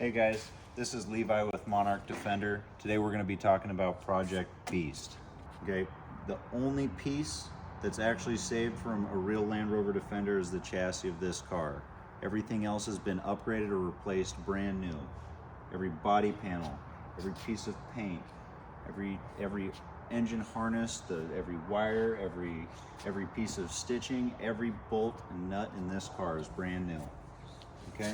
Hey guys, this is Levi with Monarch Defender. Today we're going to be talking about Project Beast. Okay, the only piece that's actually saved from a real Land Rover Defender is the chassis of this car. Everything else has been upgraded or replaced brand new. Every body panel, every piece of paint, every engine harness, every wire, every piece of stitching, every bolt and nut in this car is brand new. Okay.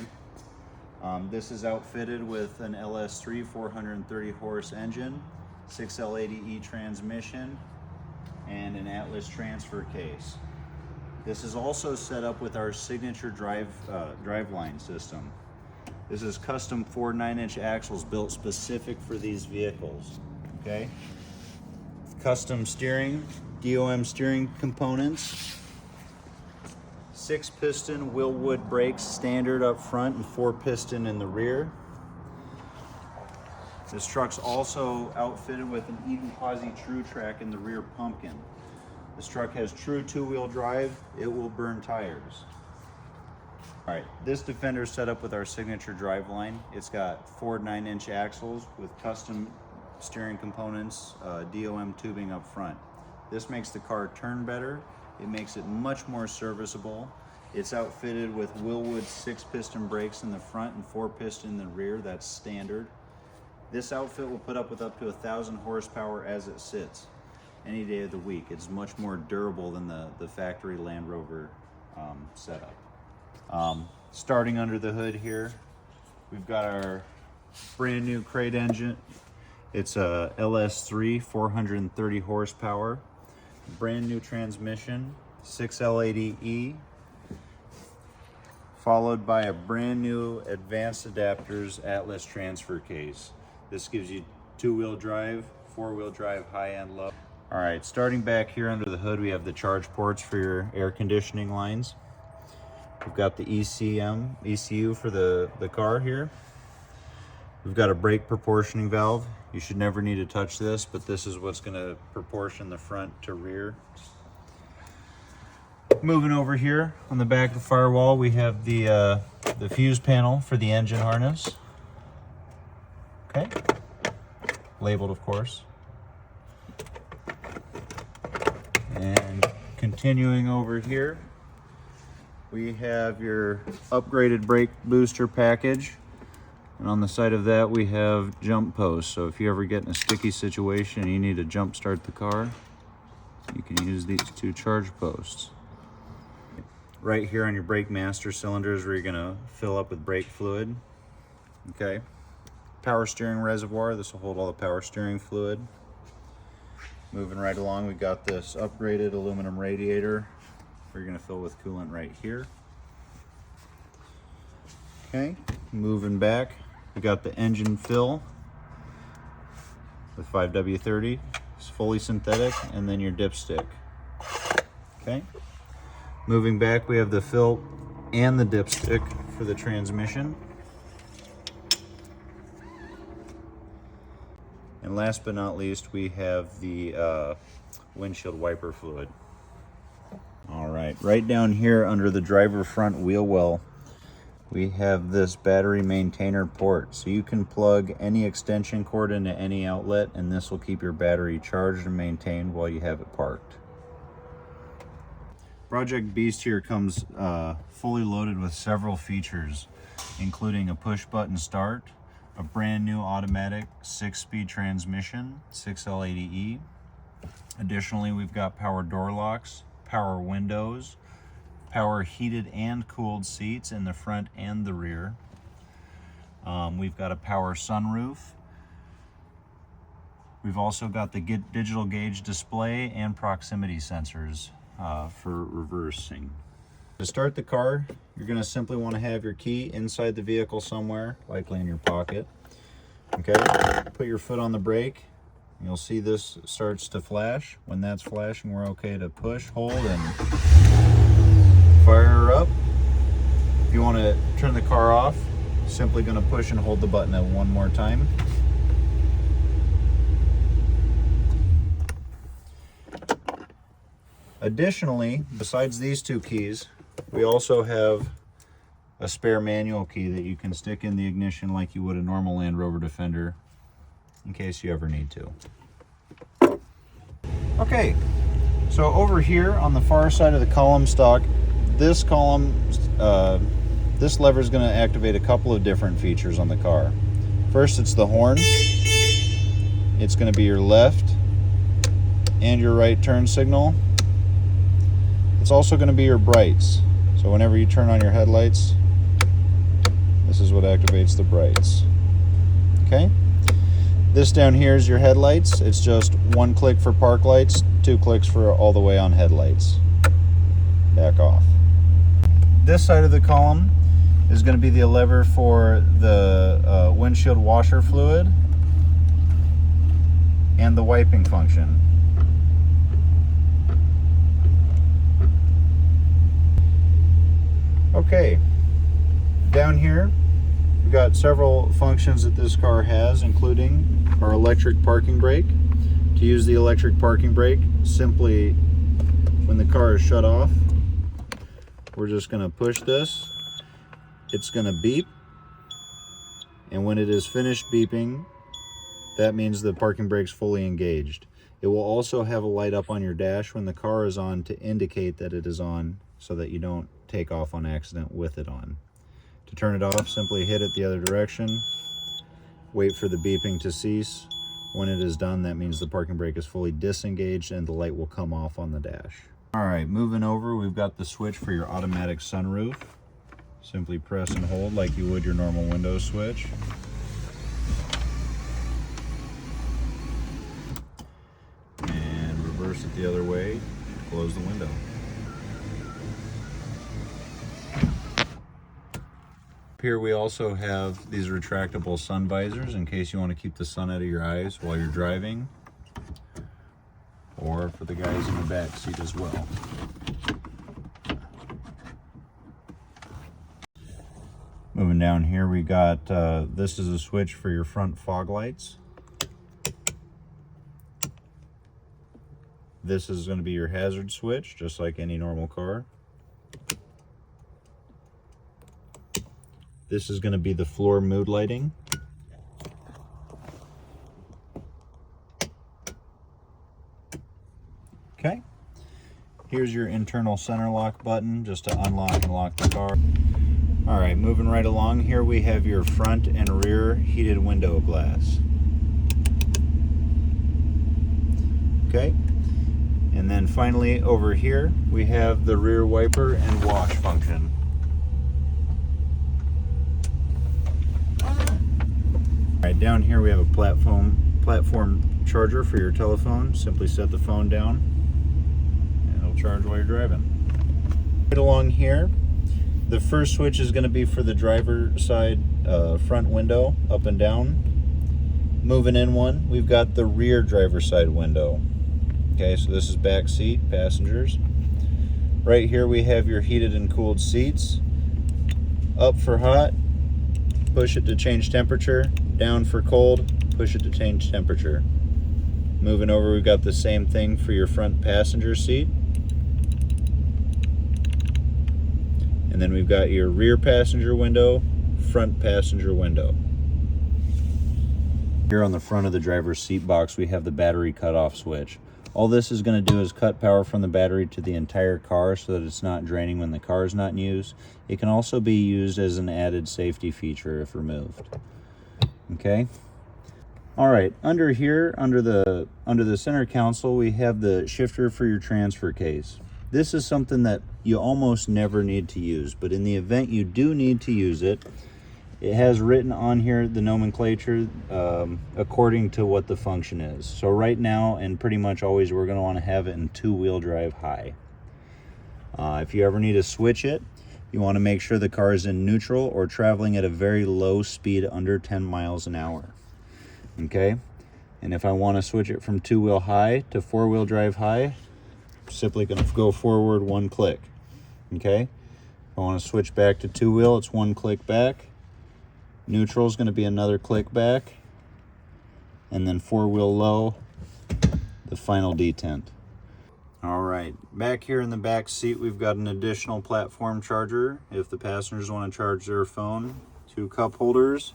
This is outfitted with an LS3 430 horse engine, 6L80E transmission, and an Atlas transfer case. This is also set up with our signature driveline system. This is custom 4 9-inch axles built specific for these vehicles. Okay, custom steering, DOM steering components. 6-piston Willwood brakes standard up front and 4-piston in the rear. This truck's also outfitted with an Eden Posi True Track in the rear pumpkin. This truck has true 2-wheel drive. It will burn tires. All right, this Defender is set up with our signature driveline. It's got 4 9-inch axles with custom steering components, DOM tubing up front. This makes the car turn better. It makes it much more serviceable. It's outfitted with Willwood 6-piston brakes in the front and 4-piston in the rear. That's standard. This outfit will put up with up to 1,000 horsepower as it sits any day of the week. It's much more durable than the factory Land Rover setup. Starting under the hood here, we've got our brand new crate engine. It's a LS3 430 horsepower. Brand new transmission, 6L80E, followed by a brand new advanced adapters Atlas transfer case. This gives you 2-wheel drive, 4-wheel drive, high and low. All right, starting back here under the hood, we have the charge ports for your air conditioning lines. We've got the ECU for the car here. We've got a brake proportioning valve. You should never need to touch this, but this is what's going to proportion the front to rear. Moving over here on the back of the firewall, we have the fuse panel for the engine harness. Okay, labeled of course. And continuing over here, we have your upgraded brake booster package. And on the side of that, we have jump posts. So if you ever get in a sticky situation and you need to jump start the car, you can use these 2 charge posts. Right here on your brake master cylinders where you're gonna fill up with brake fluid. Okay. Power steering reservoir, this will hold all the power steering fluid. Moving right along, we've got this upgraded aluminum radiator where you're gonna fill with coolant right here. Okay, moving back, we got the engine fill with 5W30. It's fully synthetic, and then your dipstick. Okay, moving back, we have the fill and the dipstick for the transmission. And last but not least, we have the windshield wiper fluid. All right down here under the driver front wheel well, we have this battery maintainer port. So you can plug any extension cord into any outlet, and this will keep your battery charged and maintained while you have it parked. Project Beast here comes fully loaded with several features, including a push button start, a brand new automatic 6-speed transmission, 6L80E. Additionally, we've got power door locks, power windows, power heated and cooled seats in the front and the rear. We've got a power sunroof. We've also got the digital gauge display and proximity sensors for reversing. To start the car, you're going to simply want to have your key inside the vehicle somewhere, likely in your pocket. Okay, put your foot on the brake. You'll see this starts to flash. When that's flashing, we're okay to push, hold, and fire her up. If you want to turn the car off, simply going to push and hold the button one more time. Additionally, besides these 2 keys, we also have a spare manual key that you can stick in the ignition like you would a normal Land Rover Defender in case you ever need to. Okay, so over here on the far side of the column stock, this column, this lever is going to activate a couple of different features on the car. First, it's the horn. It's going to be your left and your right turn signal. It's also going to be your brights. So whenever you turn on your headlights, this is what activates the brights. Okay? This down here is your headlights. It's just 1 click for park lights, 2 clicks for all the way on headlights. Back off. This side of the column is going to be the lever for the windshield washer fluid and the wiping function. Okay, down here we've got several functions that this car has, including our electric parking brake. To use the electric parking brake, simply when the car is shut off, we're just going to push this. It's going to beep, and when it is finished beeping, that means the parking brake's fully engaged. It will also have a light up on your dash when the car is on to indicate that it is on, so that you don't take off on accident with it on. To turn it off, simply hit it the other direction, wait for the beeping to cease. When it is done, that means the parking brake is fully disengaged and the light will come off on the dash. All right, moving over, we've got the switch for your automatic sunroof. Simply press and hold like you would your normal window switch. And reverse it the other way to close the window. Here we also have these retractable sun visors in case you want to keep the sun out of your eyes while you're driving, or for the guys in the back seat as well. Moving down here, we got this is a switch for your front fog lights. This is going to be your hazard switch, just like any normal car. This is going to be the floor mood lighting. Okay. Here's your internal center lock button, just to unlock and lock the car. All right, moving right along, here we have your front and rear heated window glass. Okay. And then finally over here, we have the rear wiper and wash function. All right, down here we have a platform charger for your telephone. Simply set the phone down and it'll charge while you're driving. Right along here, the first switch is going to be for the driver side front window, up and down. Moving in one, we've got the rear driver side window. Okay, so this is back seat, passengers. Right here we have your heated and cooled seats. Up for hot, push it to change temperature. Down for cold, push it to change temperature. Moving over, we've got the same thing for your front passenger seat. And then we've got your rear passenger window, front passenger window. Here on the front of the driver's seat box, we have the battery cutoff switch. All this is going to do is cut power from the battery to the entire car so that it's not draining when the car is not in use. It can also be used as an added safety feature if removed. Okay. All right, under here, under the center console, we have the shifter for your transfer case. This is something that you almost never need to use, but in the event you do need to use it, it has written on here the nomenclature according to what the function is. So right now, and pretty much always, we're going to want to have it in two-wheel drive high. If you ever need to switch it, you want to make sure the car is in neutral or traveling at a very low speed, under 10 miles an hour. Okay? And if I want to switch it from two-wheel high to four-wheel drive high, I'm simply going to go forward 1 click. Okay? If I want to switch back to two-wheel, it's 1 click back. Neutral is going to be another click back. And then four-wheel low, the final detent. All right, back here in the back seat, we've got an additional platform charger if the passengers want to charge their phone. 2 cup holders,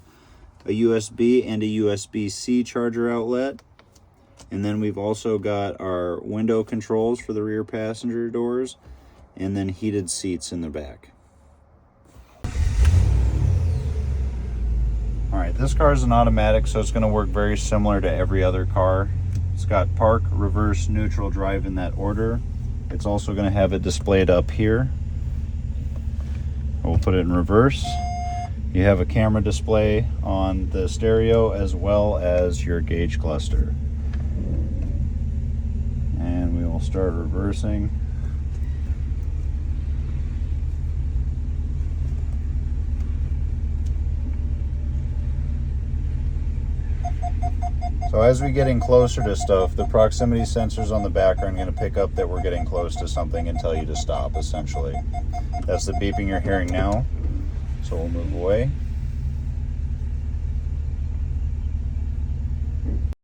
a USB and a USB-C charger outlet. And then we've also got our window controls for the rear passenger doors, and then heated seats in the back. All right, this car is an automatic, so it's going to work very similar to every other car. It's got park, reverse, neutral, drive in that order. It's also going to have it displayed up here. We'll put it in reverse. You have a camera display on the stereo as well as your gauge cluster. And we will start reversing. So as we get in closer to stuff, the proximity sensors on the back are going to pick up that we're getting close to something and tell you to stop, essentially. That's the beeping you're hearing now. So we'll move away.